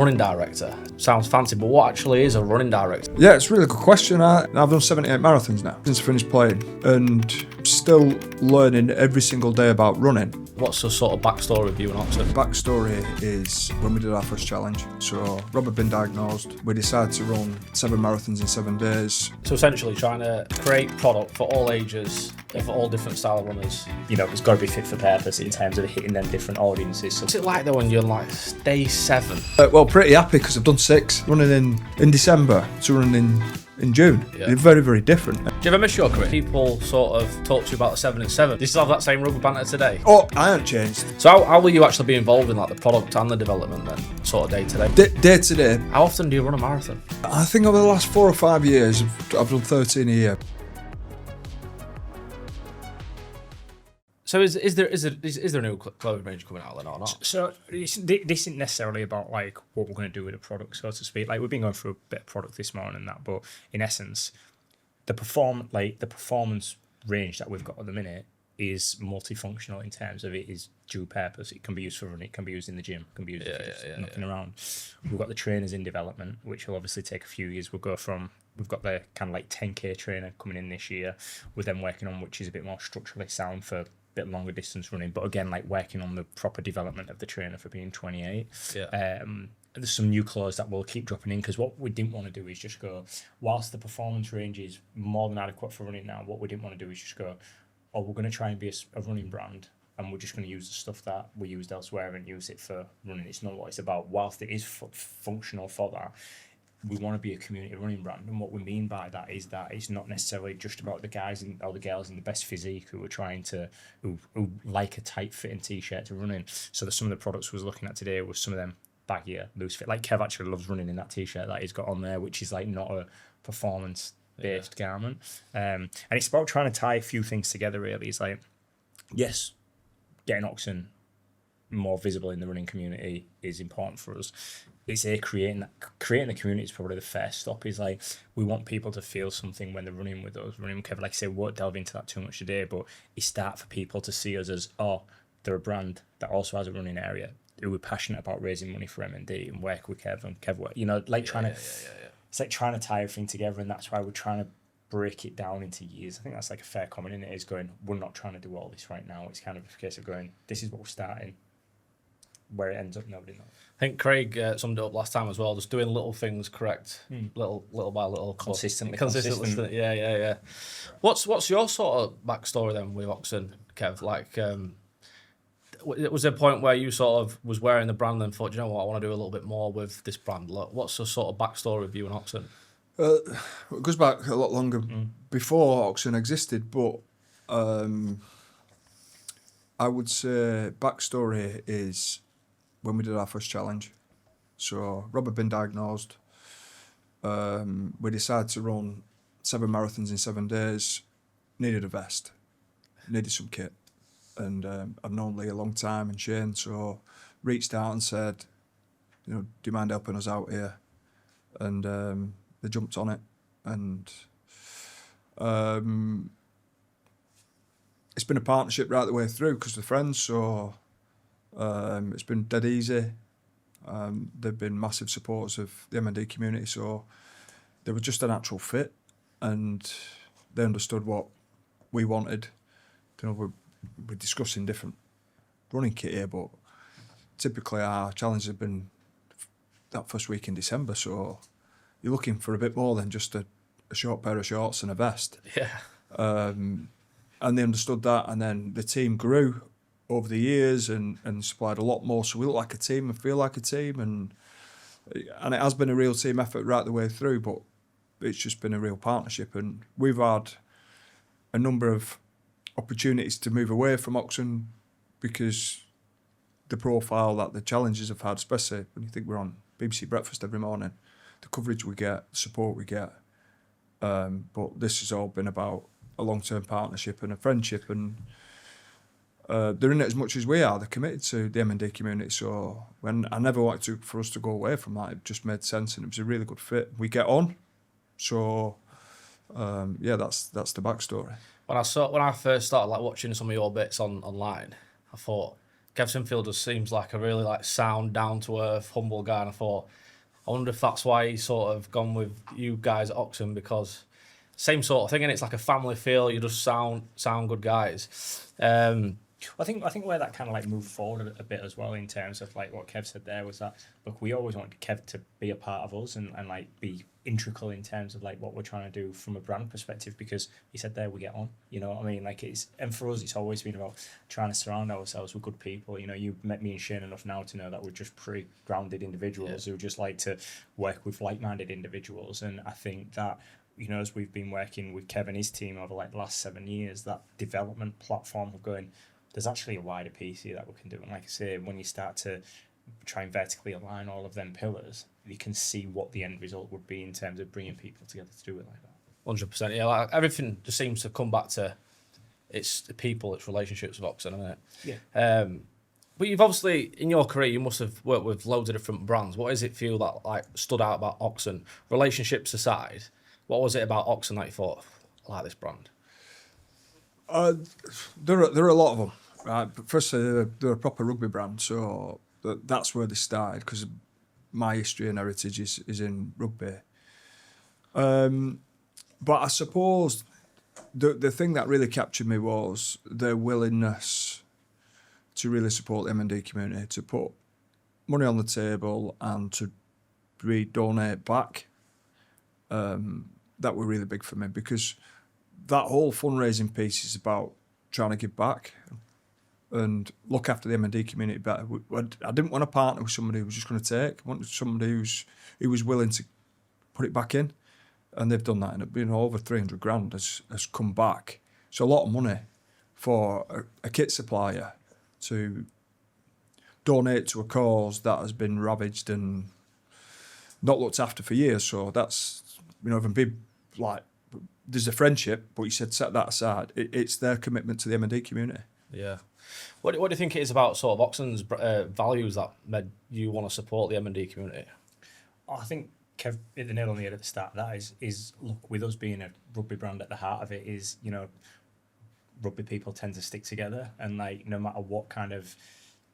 Running director. Sounds fancy, but what actually is a running director? Yeah, it's a really good question. I've done 78 marathons now since I finished playing, and still learning every single day about running. What's the sort of backstory of you and OXEN? Backstory is when we did our first challenge. So Rob had been diagnosed. We decided to run 7 marathons in 7 days. So essentially trying to create product for all ages, for all different style of runners. You know, it's got to be fit for purpose in terms of hitting them different audiences. So What's it like though when you're like day 7? Well, pretty happy because I've done 6. Running in December to running in June. Yeah. They're very, very different. Do you ever miss your career? People sort of talk to you about the 7 and 7. Do you still have that same rugby banter today? Oh, I haven't changed. So how will you actually be involved in like the product and the development then, sort of day to day? Day to day, How often do you run a marathon? I think over the last 4 or 5 years, I've done 13 a year. So is there a new clothing range coming out then or not? So this isn't necessarily about like what we're going to do with the product, so to speak. Like we've been going through a bit of product this morning and that, but in essence, the performance range that we've got at the minute is multifunctional in terms of it is dual purpose. It can be used for running, it can be used in the gym, it can be used for knocking around. We've got the trainers in development, which will obviously take a few years. We've got the kind of like 10k trainer coming in this year. We're then working on which is a bit more structurally sound for bit longer distance running, but again, like working on the proper development of the trainer for being 28. There's some new clothes that will keep dropping in, because what we didn't want to do is just go, whilst the performance range is more than adequate for running now, what we didn't want to do is just go, oh, we're going to try and be a running brand and we're just going to use the stuff that we used elsewhere and use it for running. It's not what it's about. Whilst it is functional for that, we want to be a community running brand, and what we mean by that is that it's not necessarily just about the guys or the girls in the best physique who are trying to who like a tight fitting t-shirt to run in. So that some of the products we was looking at today was some of them baggier, loose fit. Like Kev actually loves running in that t-shirt that he's got on there, which is like not a performance based garment. And it's about trying to tie a few things together really. It's like, yes, getting OXEN more visible in the running community is important for us. It's creating the community is probably the first stop. Is like we want people to feel something when they're running with us. Running with Kevin, like I say, we won't delve into that too much today, but it's start for people to see us as, oh, they're a brand that also has a running area, who we're passionate about raising money for M&D and work with Kev and Kev work. You know, like it's like trying to tie everything together, and that's why we're trying to break it down into years. I think that's like a fair comment in it, is going, we're not trying to do all this right now. It's kind of a case of going, this is what we're starting. Where it ends up, nobody knows. I think Craig summed it up last time as well, just doing little things correct, little by little. Consistent. Yeah. What's your sort of backstory then with OXEN, Kev? Like, was there a point where you sort of was wearing the brand and thought, you know what, I want to do a little bit more with this brand? Like, what's the sort of backstory of you and OXEN? It goes back a lot longer before OXEN existed, but I would say backstory is when we did our first challenge. So Rob had been diagnosed. We decided to run 7 marathons in 7 days. Needed a vest, needed some kit, and I've known Lee a long time and Shane, so reached out and said, you know, do you mind helping us out here? And they jumped on it, and it's been a partnership right the way through because we're friends, so it's been dead easy. They've been massive supporters of the M&D community, so they were just a natural fit, and they understood what we wanted. You know, we're discussing different running kit here, but typically our challenges have been that first week in December, so you're looking for a bit more than just a short pair of shorts and a vest. Yeah. And they understood that, and then the team grew over the years and supplied a lot more, so we look like a team and feel like a team, and it has been a real team effort right the way through, but it's just been a real partnership, and we've had a number of opportunities to move away from OXEN because the profile that the challenges have had, especially when you think we're on BBC Breakfast every morning, the coverage we get, the support we get, but this has all been about a long-term partnership and a friendship, and they're in it as much as we are. They're committed to the M&D community, so I never wanted for us to go away from that. It just made sense, and it was a really good fit. We get on, so that's the backstory. When I first started like watching some of your bits online, I thought Kev Sinfield just seems like a really like sound, down to earth, humble guy. And I wonder if that's why he's sort of gone with you guys at OXEN, because same sort of thing, and it's like a family feel. You just sound good guys. I think where that kind of like moved forward a bit as well in terms of like what Kev said there was that, look, we always wanted Kev to be a part of us and like be integral in terms of like what we're trying to do from a brand perspective, because he said there we get on, you know what I mean? Like and for us it's always been about trying to surround ourselves with good people. You know, you met me and Shane enough now to know that we're just pretty grounded individuals who just like to work with like-minded individuals, and I think that, you know, as we've been working with Kev and his team over like the last 7 years, that development platform of going, there's actually a wider piece here that we can do. And like I say, when you start to try and vertically align all of them pillars, you can see what the end result would be in terms of bringing people together to do it like that. 100%. Yeah, like everything just seems to come back to it's the people, it's relationships with OXEN, isn't it? Yeah. But you've obviously, in your career, you must have worked with loads of different brands. What does it feel that like stood out about OXEN? Relationships aside, what was it about OXEN that you thought, I like this brand? There are a lot of them. Right, but firstly, they're a proper rugby brand, so that's where they started, because my history and heritage is in rugby. But I suppose the thing that really captured me was their willingness to really support the M&D community, to put money on the table and to donate back. That were really big for me, because that whole fundraising piece is about trying to give back and look after the M&D community better. I didn't want to partner with somebody who was just going to take. I wanted somebody who was willing to put it back in, and they've done that. And you know, over 300 grand has come back. So a lot of money for a kit supplier to donate to a cause that has been ravaged and not looked after for years. So that's, you know, even big, like, there's a friendship, but you said set that aside. It's their commitment to the M&D community. Yeah. What do you think it is about sort of OXEN's values that made you want to support the M&D community? I think Kev hit the nail on the head at the start. That is look, with us being a rugby brand at the heart of it, is, you know, rugby people tend to stick together, and like no matter what kind of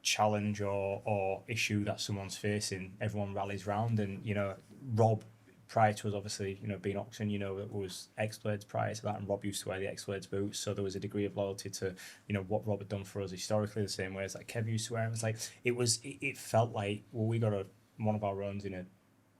challenge or issue that someone's facing, everyone rallies round. And you know, Rob, prior to us obviously, you know, being OXEN, you know, it was X-Blades prior to that, and Rob used to wear the X-Blades boots, so there was a degree of loyalty to, you know, what Rob had done for us historically, the same way as like Kev used to wear. It was like it felt like, well, we got one of our runs in a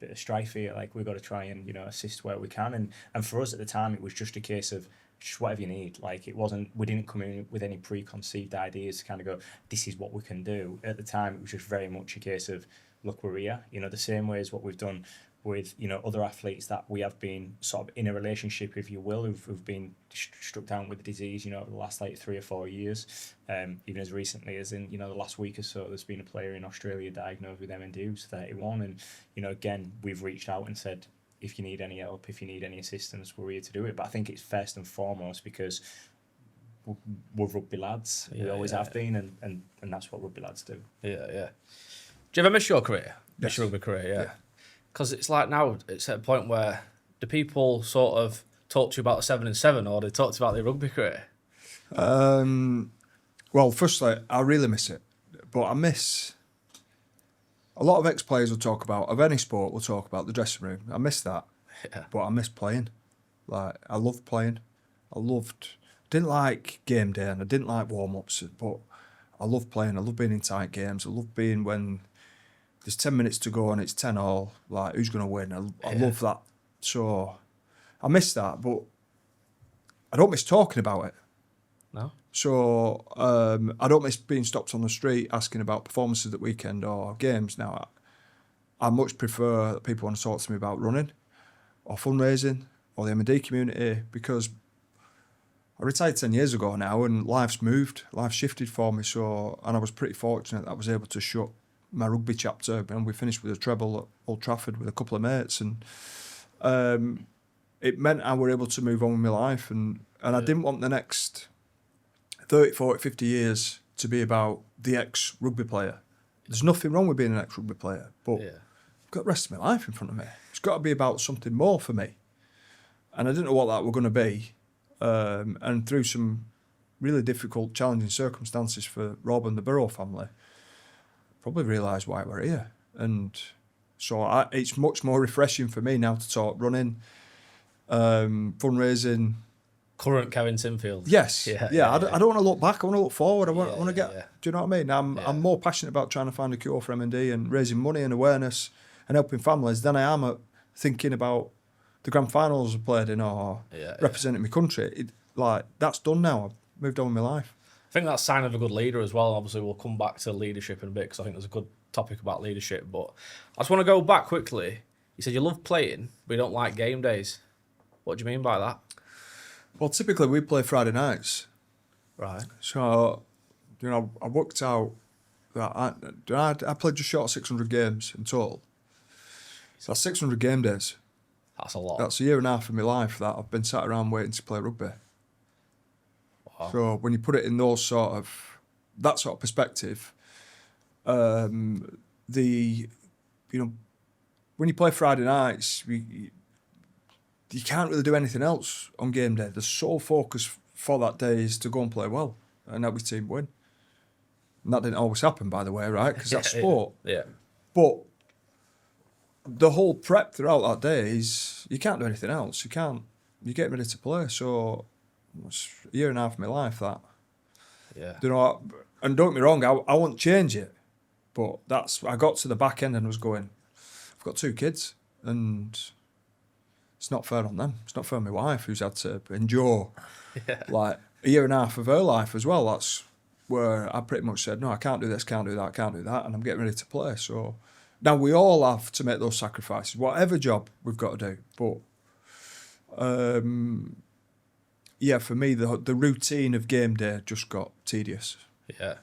bit of strife here, like we got to try and, you know, assist where we can, and for us at the time it was just a case of just whatever you need. Like it wasn't, we didn't come in with any preconceived ideas to kind of go, this is what we can do. At the time it was just very much a case of, look, we're here, you know, the same way as what we've done with, you know, other athletes that we have been sort of in a relationship, if you will, who've been struck down with the disease, you know, over the last like 3 or 4 years. Even as recently as in, you know, the last week or so, there's been a player in Australia diagnosed with MND who's 31, and, you know, again, we've reached out and said, if you need any help, if you need any assistance, we're here to do it. But I think it's first and foremost because we're rugby lads. We always have been, and that's what rugby lads do. Yeah, yeah. Do you ever miss your career? Miss Yes. your rugby career, yeah. Because it's like now it's at a point where do people sort of talk to you about the 7 and 7, or they talk to you about their rugby career? Well, firstly, I really miss it, but I miss a lot of ex-players will talk about, of any sport, will talk about the dressing room. I miss that, but I miss playing. Like, I loved playing. Didn't like game day and I didn't like warm-ups, but I loved playing. I love being in tight games. I love being when there's 10 minutes to go and it's 10-all, like, who's going to win? I love that. So I miss that, but I don't miss talking about it. No? So I don't miss being stopped on the street asking about performances that weekend or games now. I much prefer that people want to talk to me about running or fundraising or the M&D community, because I retired 10 years ago now and life's shifted for me. So, and I was pretty fortunate that I was able to shut my rugby chapter, and we finished with a treble at Old Trafford with a couple of mates, and it meant I were able to move on with my life, and I didn't want the next 30, 40, 50 years to be about the ex-rugby player. There's nothing wrong with being an ex-rugby player, but I've got the rest of my life in front of me. It's got to be about something more for me. And I didn't know what that were going to be. And through some really difficult, challenging circumstances for Rob and the Burrow family, probably realised why we're here. And so it's much more refreshing for me now to talk running, fundraising. Current Kevin Sinfield. Yes. I don't want to look back. I want to look forward. I want to get. Yeah. Do you know what I mean? I'm more passionate about trying to find a cure for MND and raising money and awareness and helping families than I am at thinking about the grand finals I played in or representing my country. That's done now. I've moved on with my life. I think that's a sign of a good leader as well. Obviously, we'll come back to leadership in a bit because I think there's a good topic about leadership. But I just want to go back quickly. You said you love playing, but you don't like game days. What do you mean by that? Well, typically we play Friday nights. Right. So, I worked out that I played just short of 600 games in total. So that's 600 game days. That's a lot. That's a year and a half of my life that I've been sat around waiting to play rugby. Wow. So when you put it in that sort of perspective, when you play Friday nights, you can't really do anything else on game day. The sole focus for that day is to go and play well and help your team win. And that didn't always happen, by the way, right? Because that's sport. Yeah. But the whole prep throughout that day is you can't do anything else. You're getting ready to play. So it's a year and a half of my life, that. Yeah. And don't get me wrong, I won't change it. But I got to the back end and was going, I've got 2 kids and it's not fair on them. It's not fair on my wife who's had to endure a year and a half of her life as well. That's where I pretty much said, no, I can't do this, can't do that, can't do that. And I'm getting ready to play. So now we all have to make those sacrifices, whatever job we've got to do. But for me, the routine of game day just got tedious. Yeah.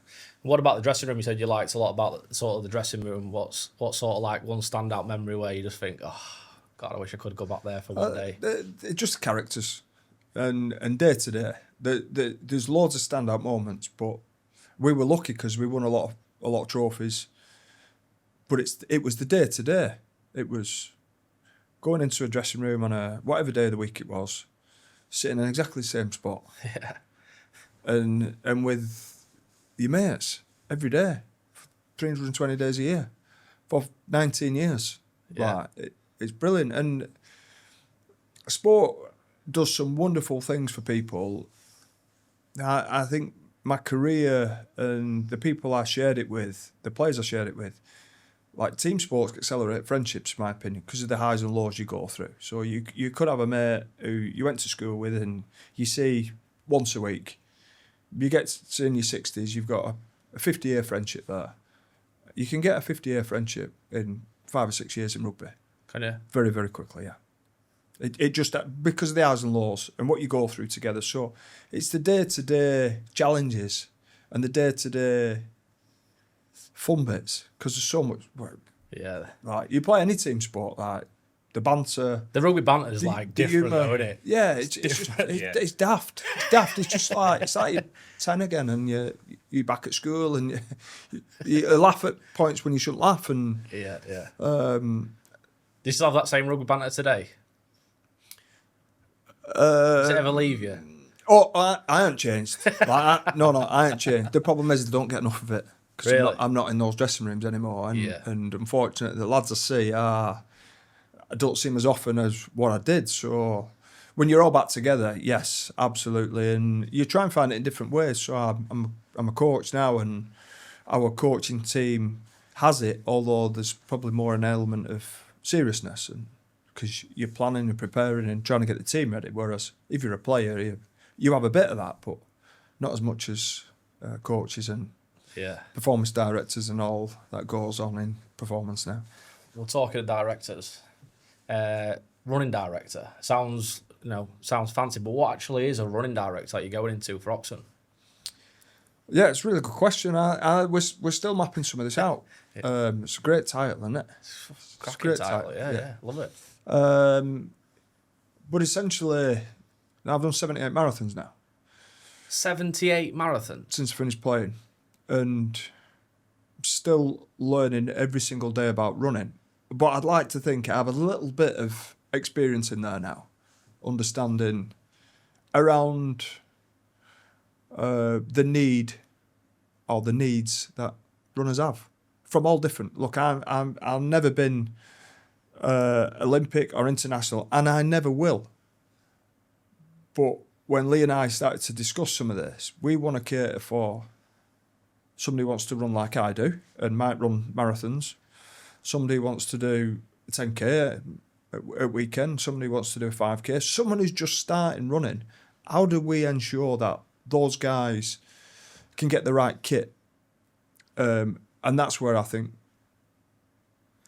What about the dressing room? You said you liked a lot about sort of the dressing room. What sort of like one standout memory where you just think, oh, God, I wish I could go back there for one day? Just the characters and day to day. There's loads of standout moments, but we were lucky because we won a lot of trophies. But it was the day to day. It was going into a dressing room on whatever day of the week it was, sitting in exactly the same spot. Yeah. And with your mates every day, 320 days a year, for 19 years. Yeah. It's brilliant. And sport does some wonderful things for people. I think my career and the people I shared it with, the players I shared it with, like team sports accelerate friendships, in my opinion, because of the highs and lows you go through. So you could have a mate who you went to school with and you see once a week. You get to in your 60s, you've got a 50-year friendship there. You can get a 50-year friendship in 5 or 6 years in rugby. Can you? Very, very quickly, yeah. It just, because of the highs and lows and what you go through together. So it's the day-to-day challenges and the day-to-day fun bits, because there's so much work. Yeah. Right, you play any team sport, like the banter. The rugby banter is like different, though, isn't it? Yeah, it's just it's daft. It's daft. It's just it's like you're 10 again and you're back at school and you laugh at points when you shouldn't laugh and yeah. Do you still have that same rugby banter today? Does it ever leave you? Oh, I ain't changed. I ain't changed. The problem is they don't get enough of it because Really? I'm not in those dressing rooms anymore. And unfortunately, the lads I see I don't see them as often as what I did. So when you're all back together, yes, absolutely. And you try and find it in different ways. So I'm a coach now, and our coaching team has it, although there's probably more an element of seriousness and because you're planning and preparing and trying to get the team ready. Whereas if you're a player, you have a bit of that, but not as much as coaches and performance directors and all that goes on in performance now. We're talking to directors. Running director sounds fancy, but what actually is a running director that you're going into for OXEN? Yeah, it's a really good question. We're still mapping some of this out. It's a great title, isn't it? It's a great title. Yeah, love it. But essentially, I've done 78 marathons now. 78 marathons? Since I finished playing. And still learning every single day about running. But I'd like to think I have a little bit of experience in there now. Understanding around the need or the needs that runners have from all different. Look, I've never been Olympic or international, and I never will. But when Lee and I started to discuss some of this, we want to cater for somebody who wants to run like I do and might run marathons. Somebody wants to do a 10K at weekend. Somebody wants to do a 5K. Someone who's just starting running. How do we ensure that those guys can get the right kit? And that's where I think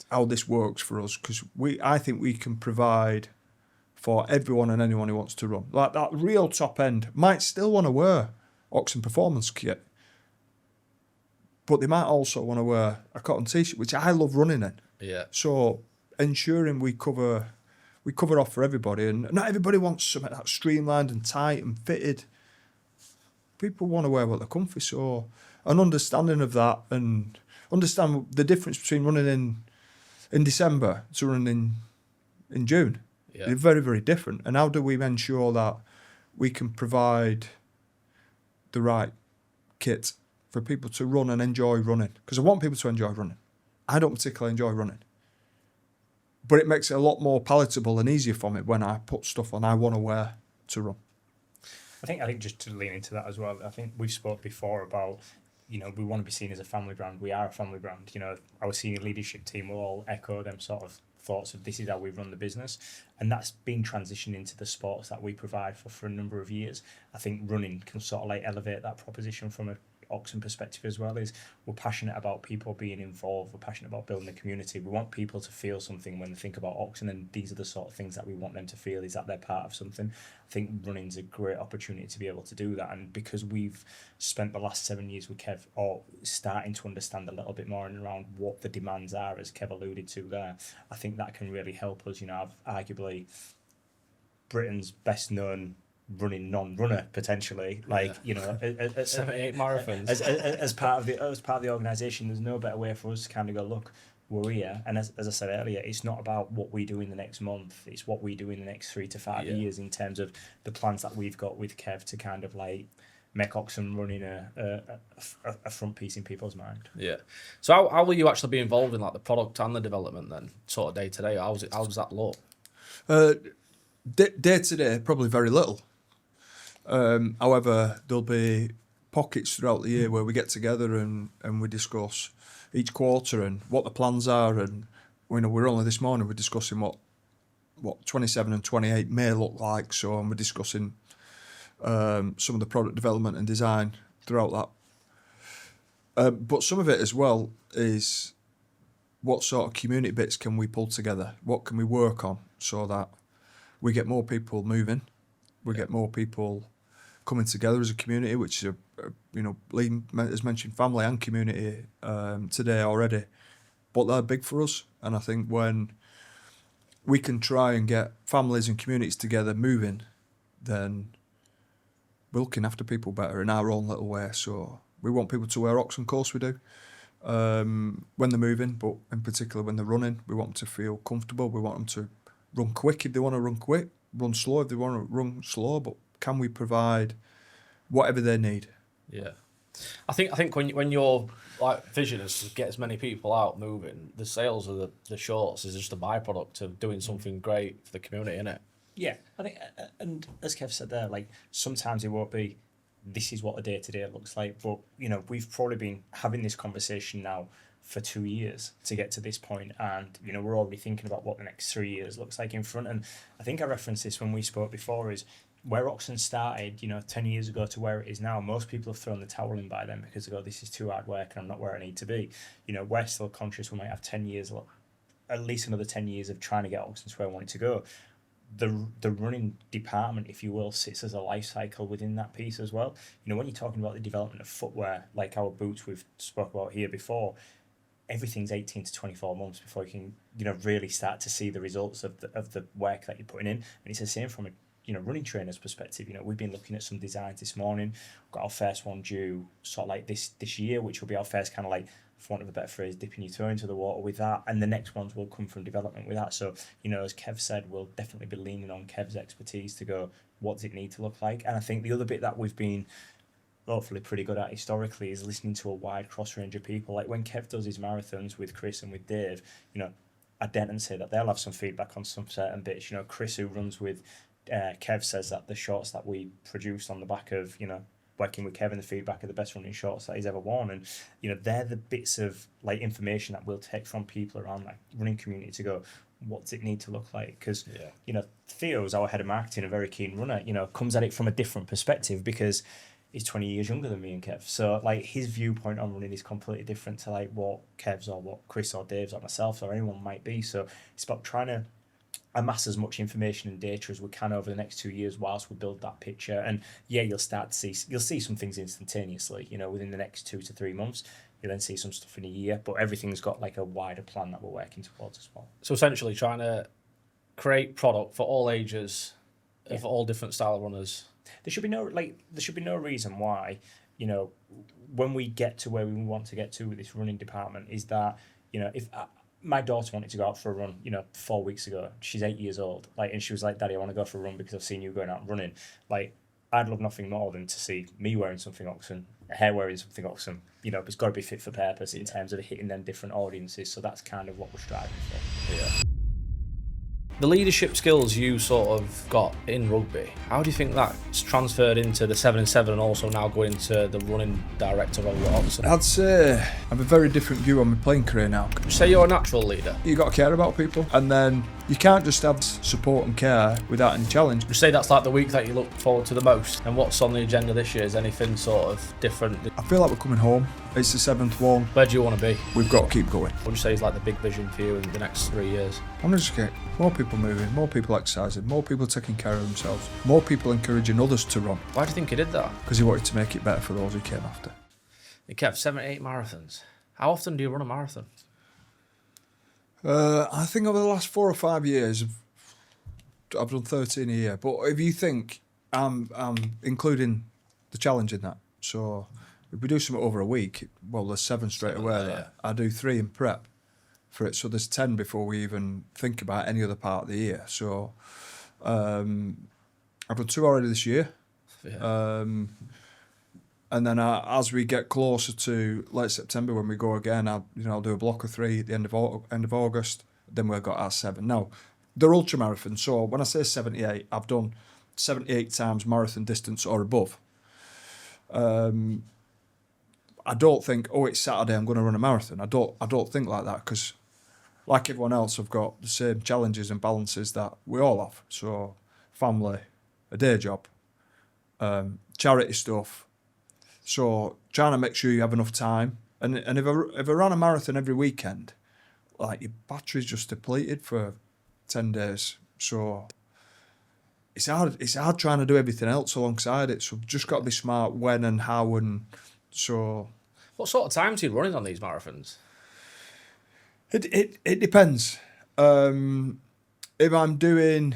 how this works for us, because I think we can provide for everyone and anyone who wants to run. Like that real top end might still want to wear OXEN performance kit, but they might also want to wear a cotton t-shirt, which I love running in. Yeah. So ensuring we cover off for everybody, and not everybody wants something that's streamlined and tight and fitted. People want to wear what they're comfy. So an understanding of that and understand the difference between running in December to running in June. Yeah. They're very, very different. And how do we ensure that we can provide the right kit for people to run and enjoy running? Because I want people to enjoy running. I don't particularly enjoy running. But it makes it a lot more palatable and easier for me when I put stuff on I want to wear to run. I think just to lean into that as well, I think we've spoke before about, we want to be seen as a family brand. We are a family brand. Our senior leadership team will all echo them sort of thoughts of this is how we run the business, and that's been transitioned into the sports that we provide for a number of years. I think running can sort of like elevate that proposition from a OXEN perspective as well. Is we're passionate about people being involved, we're passionate about building a community. We want people to feel something when they think about OXEN, and these are the sort of things that we want them to feel, is that they're part of something. I think running's a great opportunity to be able to do that, and because we've spent the last 7 years with Kev starting to understand a little bit more around what the demands are, as Kev alluded to there, I think that can really help us. I've arguably Britain's best known running non-runner potentially, 78 marathons as part of the organisation. There's no better way for us to kind of go, look, we're here, and as I said earlier, it's not about what we do in the next month, it's what we do in the next 3 to 5 years in terms of the plans that we've got with Kev to kind of like make OXEN running a front piece in people's mind. Yeah. So how will you actually be involved in like the product and the development then, sort of day to day? How does that look? Day to day, probably very little. However, there'll be pockets throughout the year where we get together and we discuss each quarter and what the plans are. And we're only this morning we're discussing what 27 and 28 may look like. So, and we're discussing some of the product development and design throughout that. But some of it as well is what sort of community bits can we pull together? What can we work on so that we get more people moving, we get more people coming together as a community, which is Lee has mentioned family and community today already, but they're big for us. And I think when we can try and get families and communities together moving, then we're looking after people better in our own little way. So we want people to wear OXEN, of course we do, when they're moving, but in particular when they're running, we want them to feel comfortable. We want them to run quick if they want to run quick, run slow if they want to run slow, but can we provide whatever they need? Yeah. I think when your like vision is to get as many people out moving, the sales of the shorts is just a byproduct of doing something great for the community, isn't it? Yeah, I think, and as Kev said there, like sometimes it won't be, this is what a day-to-day looks like, but we've probably been having this conversation now for 2 years to get to this point, and we're already thinking about what the next 3 years looks like in front. And I think I referenced this when we spoke before, is where OXEN started 10 years ago to where it is now. Most people have thrown the towel in by then because they go, this is too hard work and I'm not where I need to be. We're still conscious we might have 10 years, at least another 10 years of trying to get OXEN to where I want it to go. The running department, if you will, sits as a life cycle within that piece as well. When you're talking about the development of footwear, like our boots we've spoke about here before, everything's 18 to 24 months before you can really start to see the results of the work that you're putting in. And it's the same from a running trainer's perspective. We've been looking at some designs this morning. We've got our first one due sort of like this year, which will be our first kind of like, for want of a better phrase, dipping your toe into the water with that, and the next ones will come from development with that. So as Kev said, we'll definitely be leaning on Kev's expertise to go, what does it need to look like? And I think the other bit that we've been hopefully pretty good at historically is listening to a wide cross range of people. Like when Kev does his marathons with Chris and with Dave, you know, I dare say that they'll have some feedback on some certain bits. You know, Chris, who runs with Kev, says that the shorts that we produced on the back of, you know, working with Kevin, the feedback are the best running shorts that he's ever worn. And, you know, they're the bits of like information that we'll take from people around like running community to go, what does it need to look like? Because, you know, Theo's our head of marketing, a very keen runner, you know, comes at it from a different perspective because he's 20 years younger than me and Kev. So like his viewpoint on running is completely different to like what Kev's or what Chris or Dave's or myself or anyone might be. So it's about trying to amass as much information and data as we can over the next 2 years whilst we build that picture. And you'll see some things instantaneously, you know, within the next 2 to 3 months. You'll then see some stuff in a year, but everything's got like a wider plan that we're working towards as well. So essentially trying to create product for all ages, for all different style runners. There should be no reason why, you know, when we get to where we want to get to with this running department is that, you know, if my daughter wanted to go out for a run, you know, 4 weeks ago, she's 8 years old, like, and she was like, Daddy, I want to go for a run because I've seen you going out and running. Like, I'd love nothing more than to see me wearing something OXEN, her wearing something OXEN. You know, it's got to be fit for purpose in terms of hitting them different audiences. So that's kind of what we're striving for. Yeah. The leadership skills you sort of got in rugby, how do you think that's transferred into the 7-7 and also now going to the running director role at OXEN? I'd say I have a very different view on my playing career now. Say you're a natural leader. You got to care about people, and then you can't just have support and care without any challenge. You say that's like the week that you look forward to the most. And what's on the agenda this year? Is anything sort of different? I feel like we're coming home. It's the 7th one. Where do you want to be? We've got to keep going. What would you say is like the big vision for you in the next 3 years? I'm just get more people moving, more people exercising, more people taking care of themselves, more people encouraging others to run. Why do you think he did that? Because he wanted to make it better for those who came after. You kept 7-8 marathons. How often do you run a marathon? I think over the last 4 or 5 years, I've done 13 a year. But if you think I'm including the challenge in that, so if we do something over a week, well, there's 7 straight away. Yeah. I do 3 in prep for it, so there's 10 before we even think about any other part of the year. So I've done 2 already this year. Yeah. And then as we get closer to late September when we go again, I'll do a block of 3 at the end of August. Then we've got our 7. Now, they're ultra marathons. So when I say 78, I've done 78 times marathon distance or above. I don't think, it's Saturday, I'm going to run a marathon. I don't think like that because, like everyone else, I've got the same challenges and balances that we all have. So, family, a day job, charity stuff. So, trying to make sure you have enough time. And if I ran a marathon every weekend, like your battery's just depleted for 10 days. So, it's hard trying to do everything else alongside it. So, just got to be smart when and how and so. What sort of times are you running on these marathons? It depends. If I'm going,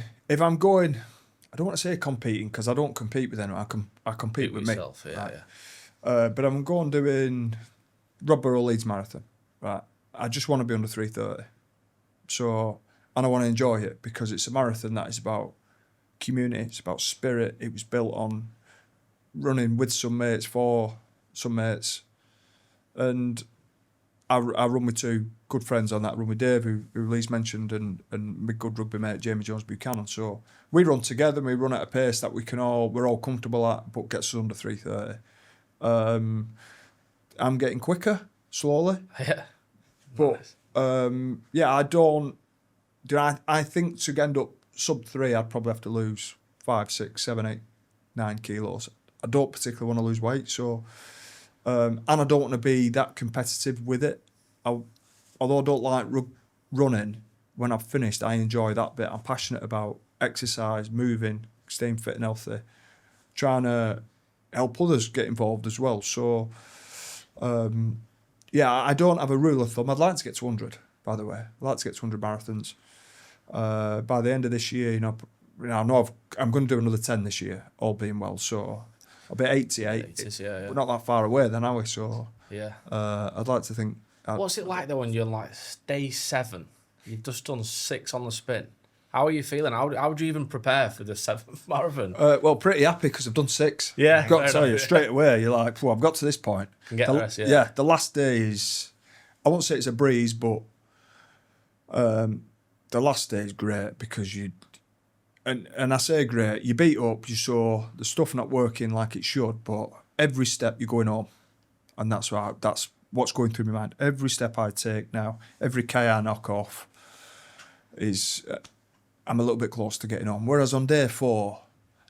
I don't want to say competing because I don't compete with anyone. I compete with yourself, me. Yeah, right? yeah. But I'm going doing Burrow Leeds Marathon. Right. I just want to be under 3:30. So, and I want to enjoy it because it's a marathon that is about community. It's about spirit. It was built on running with some mates for some mates, and I run with 2 good friends on that. I run with Dave, who Lee's mentioned, and my good rugby mate Jamie Jones Buchanan. So we run together. And we run at a pace that we're all comfortable at, but gets us under 3:30. I'm getting quicker slowly, Yeah. but Nice. I don't. I think to end up sub 3, I'd probably have to lose 5, 6, 7, 8, 9 kilos. I don't particularly want to lose weight, so. And I don't want to be that competitive with it. Although I don't like running, when I've finished, I enjoy that bit. I'm passionate about exercise, moving, staying fit and healthy, trying to help others get involved as well. So, I don't have a rule of thumb. I'd like to get to 100, by the way. I'd like to get to 100 marathons. By the end of this year, I know I'm going to do another 10 this year, all being well. So I'll be 88. 80s, yeah. We're not that far away then, are we? So Yeah. I'd like to think. What's it like though when you're like day 7? You've just done 6 on the spin. How are you feeling? How do you even prepare for the 7th marathon? Well, pretty happy because I've done 6. Yeah, I've got to fair tell you enough. straight away. You're like, well, I've got to this point. Can get the rest, yeah. The last day is, I won't say it's a breeze, but the last day is great because and I say great, you beat up, you saw the stuff not working like it should, but every step you're going on, and that's what's going through my mind. Every step I take now, every K I knock off is, I'm a little bit close to getting on. Whereas on day 4,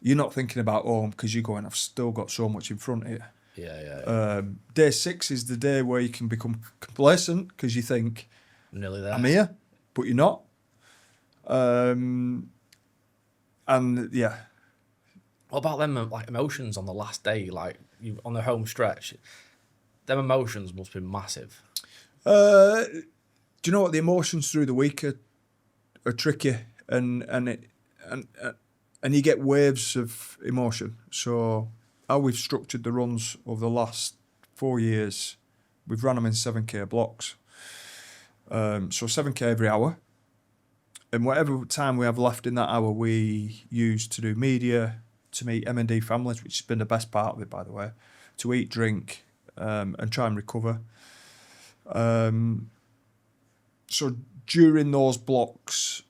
you're not thinking about home because you're going, I've still got so much in front of you. Yeah. Day 6 is the day where you can become complacent because you think, Nearly there. I'm here, but you're not. And yeah. What about them like emotions on the last day, like you on the home stretch? Them emotions must be massive. Do you know what? The emotions through the week are tricky, and you get waves of emotion. So how we've structured the runs over the last 4 years, we've run them in 7K blocks. So 7K every hour. And whatever time we have left in that hour, we use to do media, to meet M&D families, which has been the best part of it, by the way, to eat, drink, and try and recover. So during those blocks,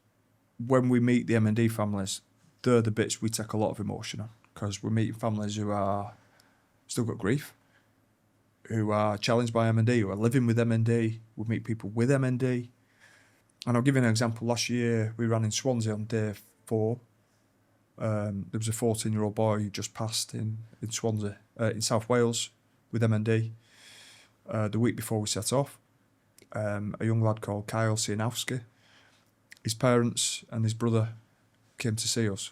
when we meet the M&D families, they're the bits we take a lot of emotion on, because we're meeting families who are still got grief, who are challenged by M&D, who are living with M&D. We meet people with M&D. And I'll give you an example. Last year, we ran in Swansea on day 4. There was a 14-year-old boy who just passed in Swansea, in South Wales, with M&D. The week before we set off, a young lad called Kyle Sianowski, his parents and his brother came to see us.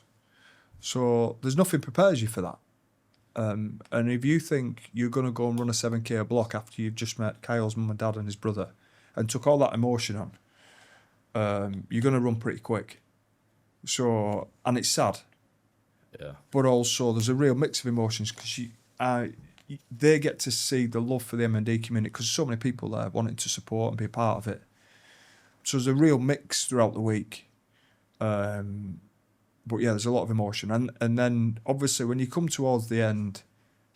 So there's nothing prepares you for that. And if you think you're going to go and run a 7K a block after you've just met Kyle's mum and dad and his brother and took all that emotion on, you're going to run pretty quick. So, and it's sad. Yeah. But also there's a real mix of emotions because they get to see the love for the M&D community because so many people there wanting to support and be a part of it. So there's a real mix throughout the week. But yeah, there's a lot of emotion. And then obviously when you come towards the end,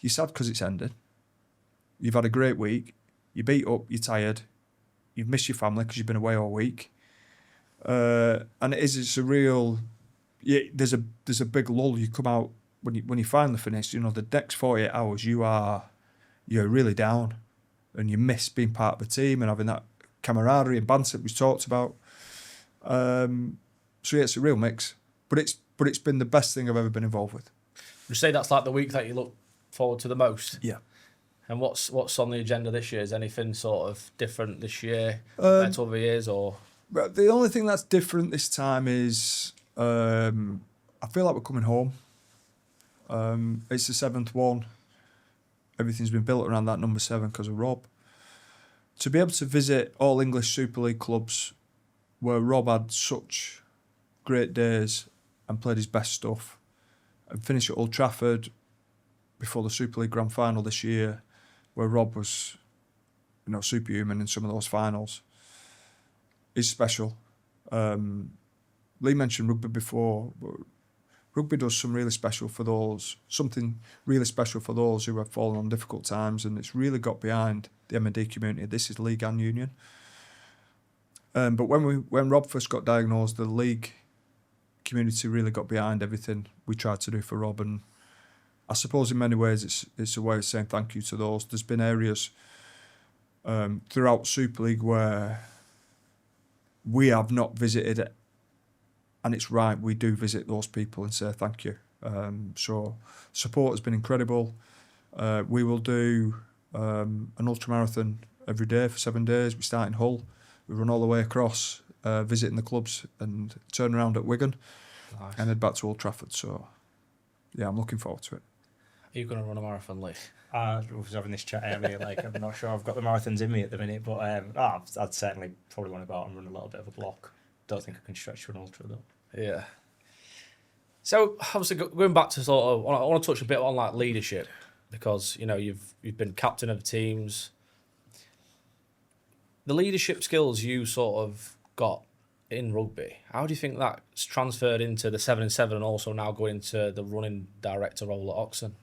you're sad because it's ended. You've had a great week. You beat up, you're tired. You've missed your family because you've been away all week. And it's a real, yeah, there's a big lull. You come out when you finally finish, you know, the next 48 hours you're really down and you miss being part of the team and having that camaraderie and banter that we talked about. So yeah, it's a real mix, but it's been the best thing I've ever been involved with. Would you say that's like the week that you look forward to the most? Yeah. And what's on the agenda this year? Is anything sort of different this year compared to other years, or? But the only thing that's different this time is I feel like we're coming home. It's the 7th one. Everything's been built around that number 7 because of Rob. To be able to visit all English Super League clubs where Rob had such great days and played his best stuff, and finish at Old Trafford before the Super League Grand Final this year, where Rob was, you know, superhuman in some of those finals, is special. Lee mentioned rugby before. Rugby does something really special for those who have fallen on difficult times, and it's really got behind the M&D community. This is league and union. But when Rob first got diagnosed, the league community really got behind everything we tried to do for Rob, and I suppose in many ways it's a way of saying thank you to those. There's been areas throughout Super League where we have not visited it, and it's right, we do visit those people and say thank you. So support has been incredible. We will do an ultramarathon every day for 7 days. We start in Hull, we run all the way across, visiting the clubs and turn around at Wigan. Nice. And head back to Old Trafford. So yeah, I'm looking forward to it. Are you going to run a marathon, Lee? I was having this chat earlier, like I'm not sure I've got the marathons in me at the minute, but I'd certainly probably want to go out and run a little bit of a block. Don't think I can stretch to an ultra though. Yeah. So obviously going back to sort of, I want to touch a bit on like leadership, because you know you've been captain of teams. The leadership skills you sort of got in rugby. How do you think that's transferred into the 7-7 and also now going into the running director role at OXEN?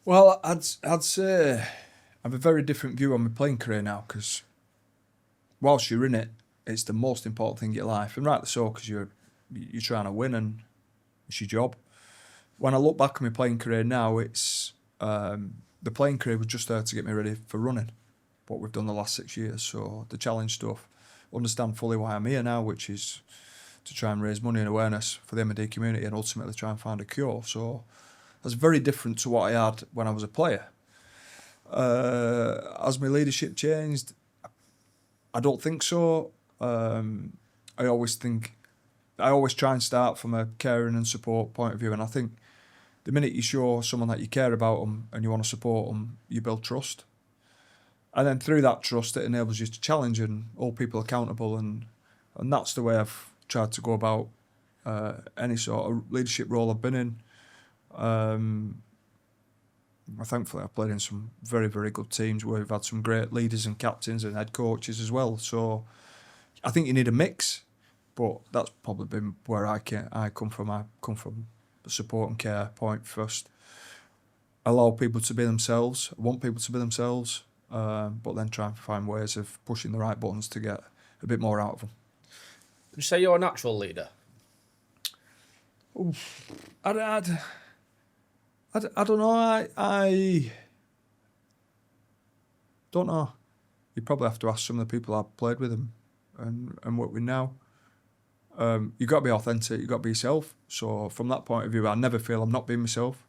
Well, I'd say I have a very different view on my playing career now, because whilst you're in it, it's the most important thing in your life, and rightly so, because you're trying to win and it's your job. When I look back on my playing career now, it's the playing career was just there to get me ready for running, what we've done the last 6 years. So the challenge stuff, understand fully why I'm here now, which is to try and raise money and awareness for the M&D community and ultimately try and find a cure. So that's very different to what I had when I was a player. Has my leadership changed? I don't think so. I always try and start from a caring and support point of view, and I think the minute you show someone that you care about them and you want to support them, you build trust. And then through that trust, it enables you to challenge and hold people accountable, and that's the way I've tried to go about any sort of leadership role I've been in. Thankfully, I've played in some very, very good teams where we've had some great leaders and captains and head coaches as well. So I think you need a mix, but that's probably been where I come from. I come from the support and care point first. Allow people to be themselves, want people to be themselves, but then try and find ways of pushing the right buttons to get a bit more out of them. Would you say you're a natural leader? I don't know. I don't know. You probably have to ask some of the people I've played with and work with now. You've got to be authentic. You've got to be yourself. So from that point of view, I never feel I'm not being myself.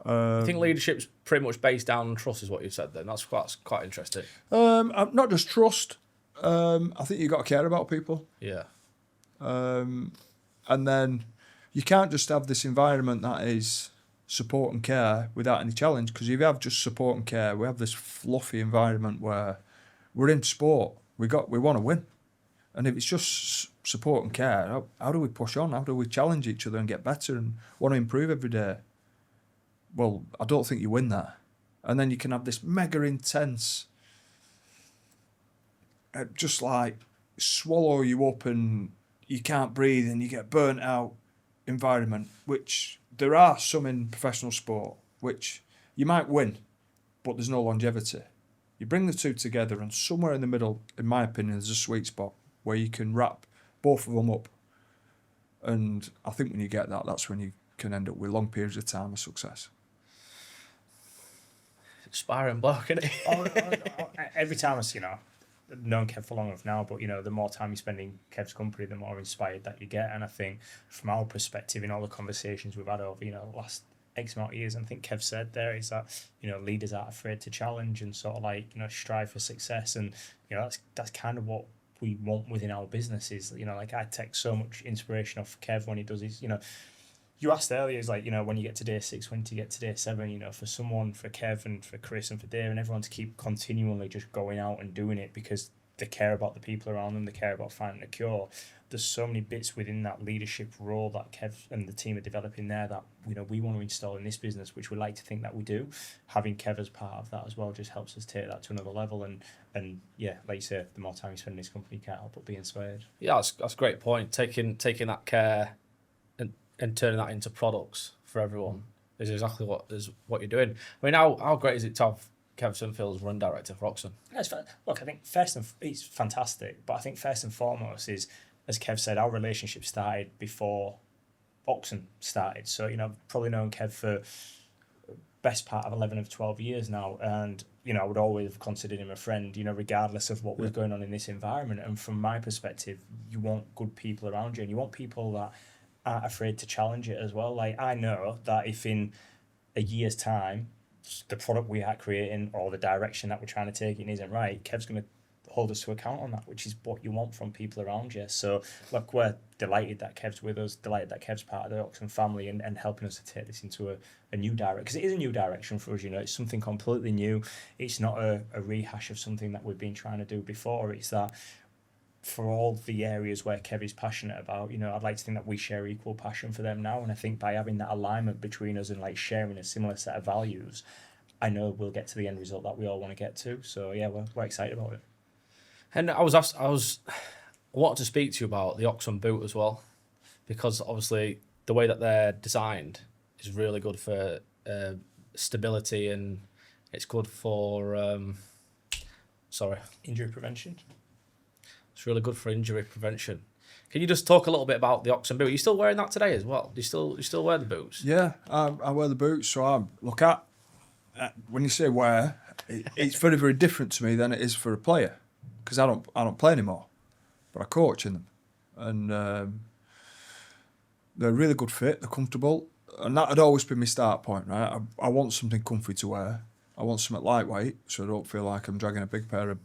I think leadership's pretty much based down on trust, is what you said then. That's quite interesting. Not just trust. I think you've got to care about people. Yeah. And then you can't just have this environment that is support and care without any challenge, because if you have just support and care, we have this fluffy environment where we're in sport. We want to win. And if it's just support and care, how do we push on? How do we challenge each other and get better and want to improve every day? Well, I don't think you win that. And then you can have this mega intense, just like swallow you up and you can't breathe and you get burnt out environment, which there are some in professional sport, which you might win, but there's no longevity. You bring the two together, and somewhere in the middle, in my opinion, there's a sweet spot where you can wrap both of them up. And I think when you get that, that's when you can end up with long periods of time of success. Inspiring bloke, isn't it? Every time I've known Kev for long enough now, but the more time you spend in Kev's company, the more inspired that you get. And I think from our perspective, in all the conversations we've had over the last X amount of years, and I think Kev said there is that leaders aren't afraid to challenge and sort of strive for success, and that's kind of what we want within our business. Is I take so much inspiration off Kev when he does his you asked earlier, is when you get to day 6, when do you get to day 7, for someone, for Kev and for Chris and for Dave and everyone to keep continually just going out and doing it because they care about the people around them, they care about finding a cure. There's so many bits within that leadership role that Kev and the team are developing there that we want to install in this business, which we like to think that we do. Having Kev as part of that as well just helps us take that to another level, and yeah, like you say, the more time you spend in this company, you can't help but be inspired. Yeah, that's a great point. Taking that care and turning that into products for everyone is exactly what you're doing. I mean, how great is it to have Kev Sinfield as running director for OXEN? Look, I think it's fantastic, but I think first and foremost is, as Kev said, our relationship started before OXEN started. So, I've probably known Kev for best part of 11 of 12 years now, and I would always have considered him a friend, regardless of what was going on in this environment. And from my perspective, you want good people around you, and you want people that aren't afraid to challenge it as well. Like, I know that if in a year's time the product we are creating or the direction that we're trying to take it isn't right, Kev's going to hold us to account on that, which is what you want from people around you. So look, we're delighted that Kev's with us, delighted that Kev's part of the OXEN family and helping us to take this into a new direction, because it is a new direction for us. It's something completely new. It's not a rehash of something that we've been trying to do before. It's that for all the areas where Kev is passionate about, I'd like to think that we share equal passion for them now. And I think by having that alignment between us and sharing a similar set of values, I know we'll get to the end result that we all want to get to. So yeah, we're excited about it. And I was I wanted to speak to you about the OXEN boot as well, because obviously the way that they're designed is really good for stability, and it's good for Injury prevention. It's really good for injury prevention. Can you just talk a little bit about the OXEN boot? Are you still wearing that today as well? Do you still wear the boots? Yeah, I wear the boots. So I look at when you say wear, it's very, very different to me than it is for a player, because I don't play anymore, but I coach in them, and they're a really good fit. They're comfortable, and that had always been my start point. Right, I want something comfy to wear. I want something lightweight, so I don't feel like I'm dragging a big pair of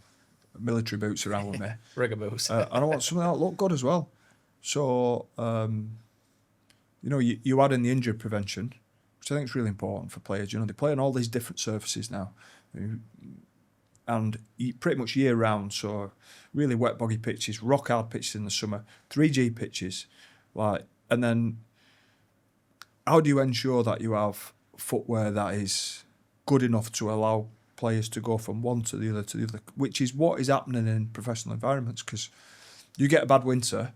military boots around with me. Rigger boots. And I want something that look good as well. So, you add in the injury prevention, which I think is really important for players. They play on all these different surfaces now, and pretty much year round. So, really wet boggy pitches, rock hard pitches in the summer, 3G pitches, and then how do you ensure that you have footwear that is good enough to allow players to go from one to the other, which is what is happening in professional environments, because you get a bad winter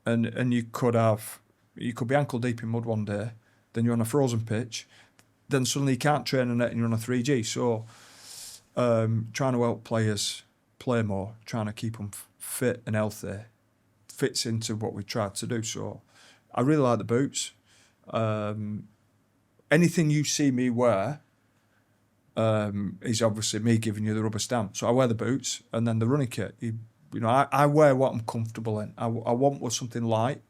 and you could be ankle deep in mud one day, then you're on a frozen pitch, then suddenly you can't train on it and you're on a 3G. So trying to help players play more, trying to keep them fit and healthy fits into what we tried to do. So I really like the boots. Anything you see me wear is obviously me giving you the rubber stamp. So I wear the boots, and then the running kit. I wear what I'm comfortable in. I want something light.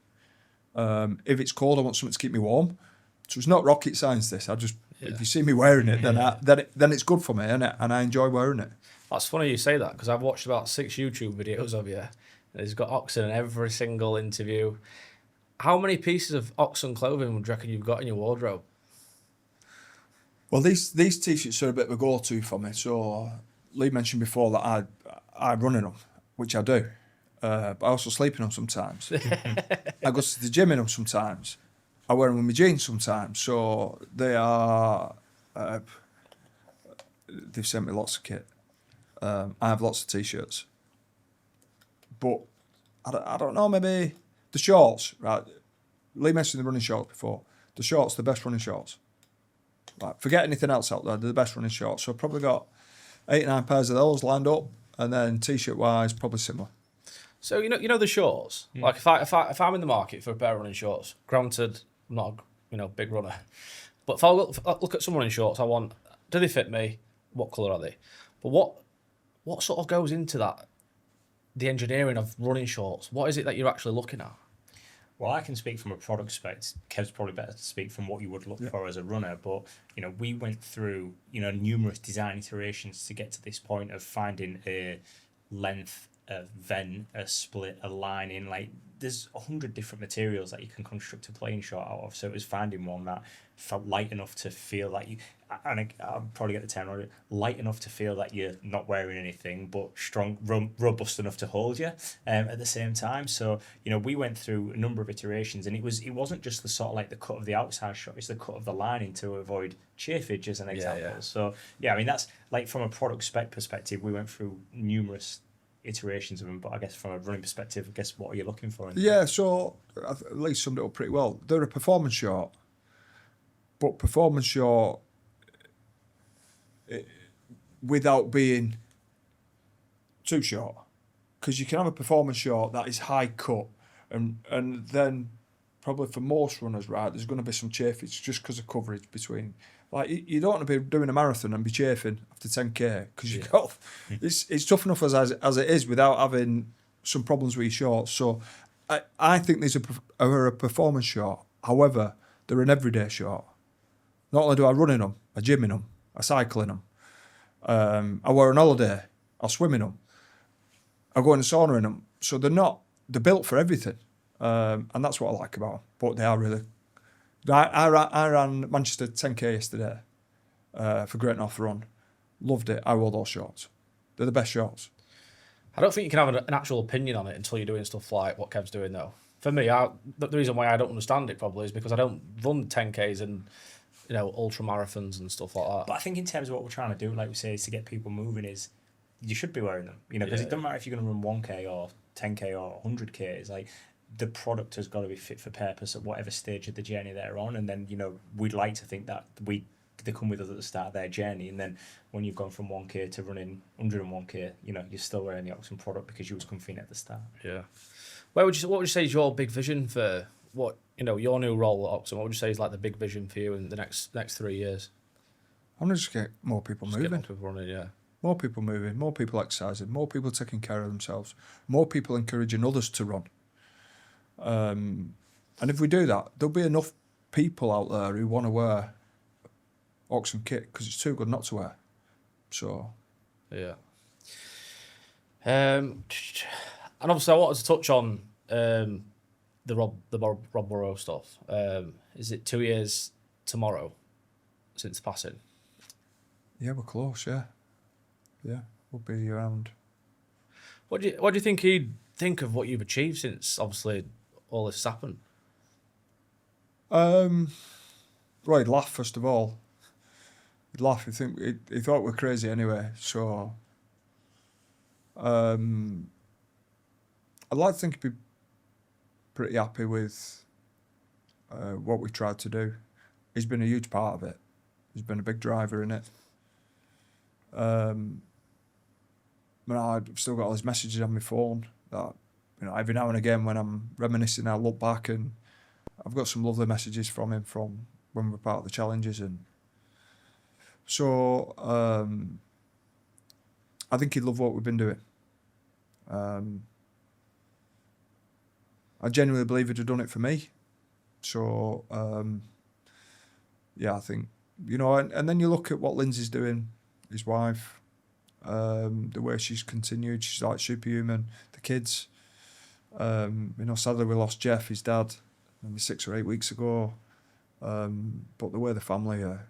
If it's cold, I want something to keep me warm. So it's not rocket science. If you see me wearing it, then it's good for me, and I enjoy wearing it. That's funny you say that, because I've watched about 6 YouTube videos of you. He's got OXEN in every single interview. How many pieces of OXEN clothing would you reckon you've got in your wardrobe? Well, these t-shirts are a bit of a go-to for me. So Lee mentioned before that I run in them, which I do, but I also sleep in them sometimes. I go to the gym in them sometimes. I wear them with my jeans sometimes. So they are. They've sent me lots of kit. I have lots of t-shirts, but I don't know. Maybe the shorts. Right, Lee mentioned the running shorts before. The shorts, the best running shorts. Like, forget anything else out there. They're the best running shorts. So I've probably got 8 or 9 pairs of those lined up, and then t-shirt wise, probably similar. So you know the shorts. Like if I'm in the market for a pair of running shorts, granted I'm not a big runner, but if I look at some running shorts, I want, do they fit me? What colour are they? But what sort of goes into that? The engineering of running shorts. What is it that you're actually looking at? Well, I can speak from a product perspective. Kev's probably better to speak from what you would look for as a runner. But, we went through, numerous design iterations to get to this point of finding a length, a vent, a split, a lining. Like, there's 100 different materials that you can construct a playing short out of. So it was finding one that felt light enough to feel like you, and I'll probably get the term right, light enough to feel that you're not wearing anything, but strong, robust enough to hold you at the same time. So, we went through a number of iterations, and it wasn't just the sort of like the cut of the outside shot, it's the cut of the lining to avoid chafage as an example. Yeah. So, that's like from a product spec perspective, we went through numerous iterations of them, but I guess from a running perspective, I guess what are you looking for? So at least summed it up pretty well. They're a performance short, but performance short without being too short, because you can have a performance short that is high cut, and then probably for most runners, right, there's going to be some chafage just because of coverage between. Like, you don't want to be doing a marathon and be chafing after 10k, because you've got it's tough enough as it is without having some problems with your shorts. So I think these are a performance short. However, they're an everyday short. Not only do I run in them, I gym in them, I cycle in them, I wear on holiday, I swim in them, I go in the sauna in them. So they're built for everything, and that's what I like about them. But they are really. I ran Manchester 10k yesterday for Great North Run. Loved it. I wore those shorts. They're the best shorts. I don't think you can have an actual opinion on it until you're doing stuff like what Kev's doing, though. For me, the reason why I don't understand it probably is because I don't run 10Ks and ultra marathons and stuff like that. But I think in terms of what we're trying to do, like we say, is to get people moving, is you should be wearing them. Because it doesn't matter if you're going to run 1K or 10k or 100k. It's like the product has got to be fit for purpose at whatever stage of the journey they're on, and then we'd like to think that they come with us at the start of their journey, and then when you've gone from 1k to running 101k, you're still wearing the OXEN product because you was comfy at the start. Yeah. What would you say is your big vision for what your new role at OXEN? What would you say is like the big vision for you in the next 3 years? I'm going to just get more people moving. Get more people running, yeah. More people moving, more people exercising, more people taking care of themselves, more people encouraging others to run. And if we do that, there'll be enough people out there who want to wear OXEN kit because it's too good not to wear. So, yeah. And obviously, I wanted to touch on the Rob Burrow stuff. Is it 2 years tomorrow since passing? Yeah, we're close. Yeah, we'll be around. What do you think he'd think of what you've achieved since obviously all this has happened? Well, he'd laugh first of all. He'd laugh. He thought we're crazy anyway. So, I'd like to think he'd be pretty happy with what we tried to do. He's been a huge part of it. He's been a big driver in it. I've still got all his messages on my phone that, every now and again when I'm reminiscing, I look back and I've got some lovely messages from him from when we were part of the challenges. And so I think he'd love what we've been doing. I genuinely believe he'd have done it for me. So, yeah, I think, and then you look at what Lindsay's doing, his wife, the way she's continued, she's like superhuman. The kids, sadly we lost Jeff, his dad, maybe 6 or 8 weeks ago. But the way the family are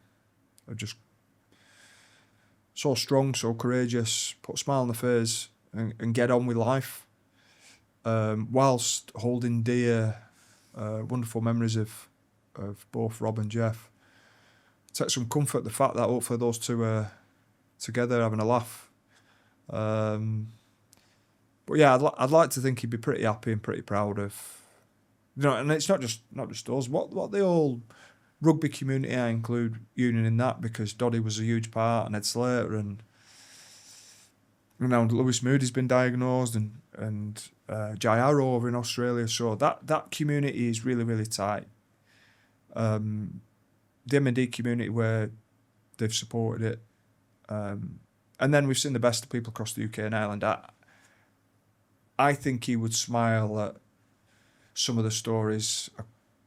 just so strong, so courageous, put a smile on the face and get on with life, whilst holding dear wonderful memories of both Rob and Jeff. Take some comfort the fact that hopefully those two are together having a laugh. But yeah, I'd like to think he'd be pretty happy and pretty proud of, and it's not just us. What the whole rugby community, I include Union in that, because Doddy was a huge part, and Ed Slater, and Lewis Moody's been diagnosed, and Jai Arrow over in Australia. So that community is really, really tight. The M&D community where they've supported it. And then we've seen the best of people across the UK and Ireland. I think he would smile at some of the stories I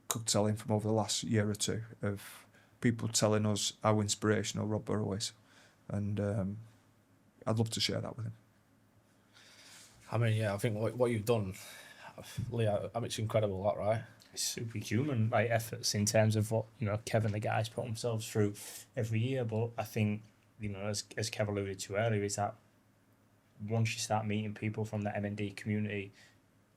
could tell him from over the last year or two of people telling us how inspirational Rob Burrow is. And I'd love to share that with him. I mean, yeah, I think what you've done, Leo, it's incredible, that, right? Superhuman efforts in terms of what Kev and the guys put themselves through every year. But I think as Kev alluded to earlier, is that once you start meeting people from the M&D community,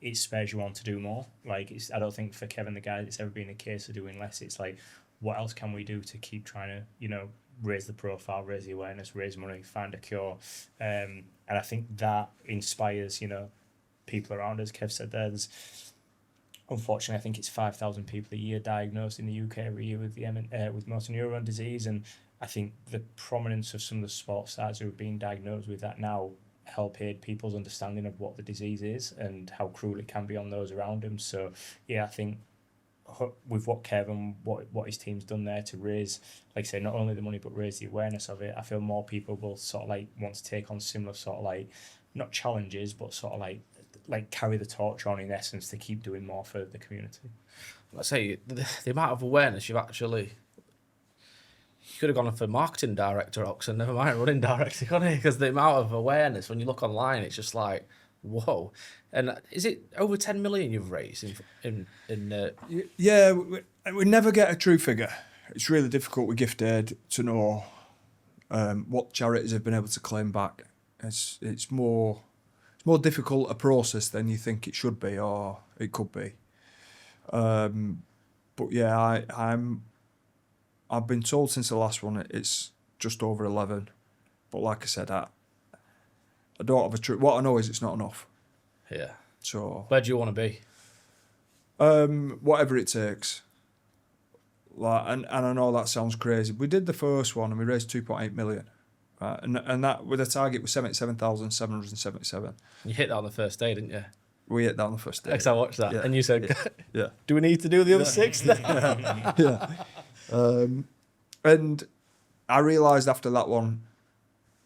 it spurs you on to do more. I don't think for Kev and the guys it's ever been a case of doing less. It's like, what else can we do to keep trying to raise the profile, raise the awareness, raise money, find a cure, and I think that inspires people around us. Kev said there's, unfortunately, I think it's 5,000 people a year diagnosed in the UK every year with with motor neuron disease, and I think the prominence of some of the sports stars who are being diagnosed with that now help aid people's understanding of what the disease is and how cruel it can be on those around them. So yeah, I think with what Kevin, what his team's done there to raise, like I say, not only the money but raise the awareness of it, I feel more people will sort of want to take on similar sort of not challenges but sort of carry the torch on, in essence, to keep doing more for the community. Let's say the amount of awareness you could have gone for marketing director at OXEN, never mind running director, couldn't you? Because the amount of awareness, when you look online, it's just like, whoa. And is it over 10 million you've raised in Yeah, we never get a true figure. It's really difficult with gift aid to know what charities have been able to claim back. It's more difficult a process than you think it should be or it could be. But yeah, I've been told since the last one it's just over 11. But like I said, I don't have a true. What I know is it's not enough. Yeah. So Where do you want to be? whatever it takes. Like, and I know that sounds crazy. We did the first one and we raised 2.8 million. Right? And that with a target was 77,777. You hit that on the first day, didn't you? We hit that on the first day. Because I watched that, Yeah. and you said, Yeah. "Do we need to do the other 6?" Yeah. And I realised after that one,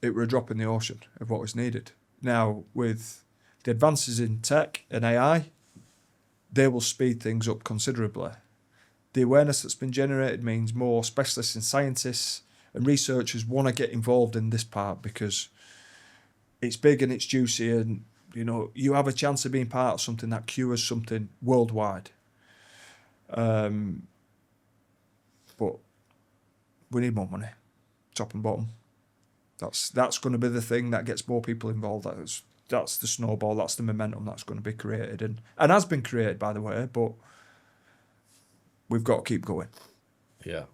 it were a drop in the ocean of what was needed. Now, with the advances in tech and AI, they will speed things up considerably. The awareness that's been generated means more specialists and scientists and researchers want to get involved in this part because it's big and it's juicy, and you know you have a chance of being part of something that cures something worldwide. But we need more money, top and bottom. That's going to be the thing that gets more people involved. That's the snowball. That's the momentum that's going to be created and has been created, by the way. But we've got to keep going. Yeah.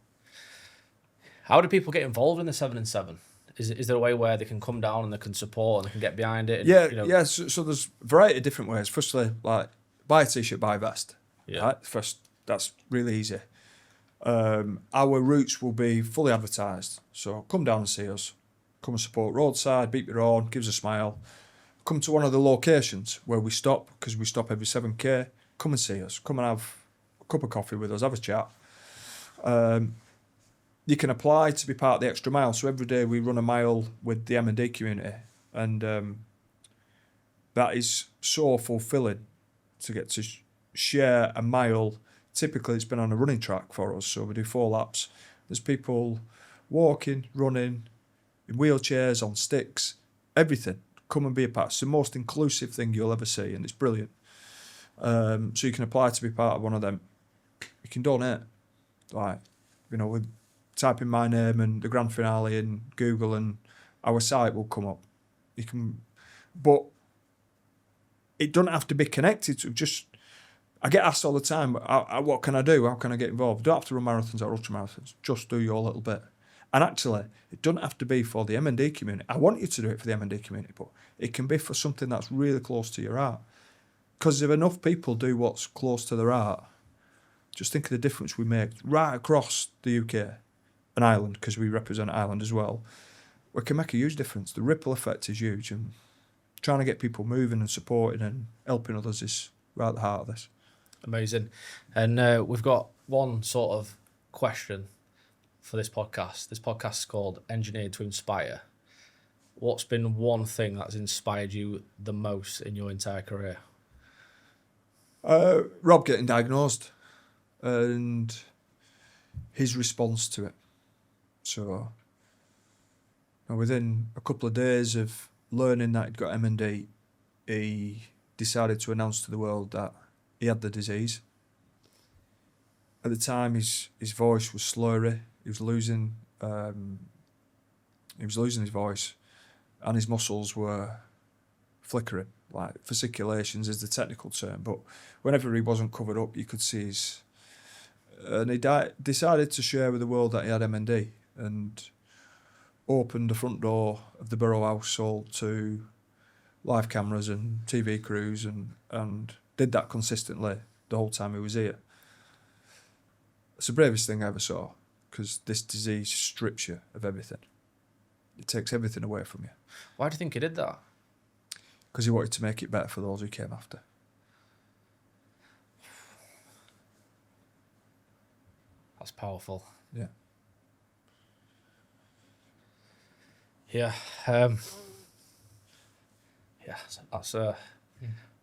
How do people get involved in the 7 and 7? Is there a way where they can come down and they can support and they can get behind it? And, Yeah, you know, yeah. So there's a variety of different ways. Firstly, like buy a t-shirt, buy a vest. Yeah. Right? First, that's really easy. Our routes will be fully advertised. So come down and see us. Come and support roadside, beep your horn, give us a smile. Come to one of the locations where we stop, because we stop every 7K. Come and see us. Come and have a cup of coffee with us, have a chat. You can apply to be part of the extra mile. So every day we run a mile with the M&D community. And that is so fulfilling to get to share a mile. Typically it's been on a running track for us. So we do 4 laps. There's people walking, running, in wheelchairs, on sticks, everything. Come and be a part. It's the most inclusive thing you'll ever see, and it's brilliant. So you can apply to be part of one of them. You can donate. Like, you know, with type in my name and the grand finale in Google and our site will come up. You can, but it doesn't have to be connected to just. I get asked all the time, what can I do? How can I get involved? You don't have to run marathons or ultramarathons. Just do your little bit. And actually, it doesn't have to be for the M&D community. I want you to do it for the M&D community, but it can be for something that's really close to your heart. Because if enough people do what's close to their heart, just think of the difference we make right across the UK and Ireland, because we represent Ireland as well. We can make a huge difference. The ripple effect is huge, and trying to get people moving and supporting and helping others is right at the heart of this. Amazing. And we've got one sort of question for this podcast. This podcast is called Engineered to Inspire. What's been one thing that's inspired you the most in your entire career? Rob getting diagnosed and his response to it. So within a couple of days of learning that he'd got M&D, he decided to announce to the world that he had the disease. At the time, his voice was slurry. He was losing his voice, and his muscles were flickering. Like fasciculations is the technical term, but whenever he wasn't covered up, you could see his. And he decided to share with the world that he had M&D, and opened the front door of the Burrow household to live cameras and TV crews, and did that consistently the whole time he was here. It's the bravest thing I ever saw, because this disease strips you of everything. It takes everything away from you. Why do you think he did that? Because he wanted to make it better for those who came after. That's powerful. Yeah. Yeah. That's a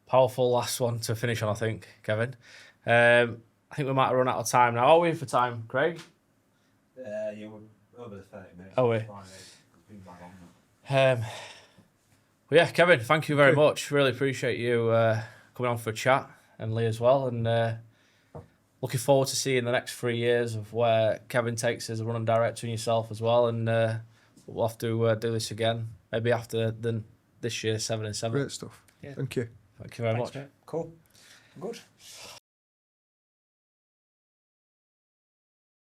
powerful last one to finish on, I think, Kevin. I think we might have run out of time now. Are we for time, Craig? Yeah, we're over the 30 minutes. Are we? Well, yeah, Kevin, thank you very much. Really appreciate you coming on for a chat, and Lee as well. And looking forward to seeing the next 3 years of where Kevin takes as a running director and yourself as well. And we'll have to do this again, maybe after this year, 7 and 7. Great stuff. Yeah. Thank you. Thank you very much. Mate. Cool. Good.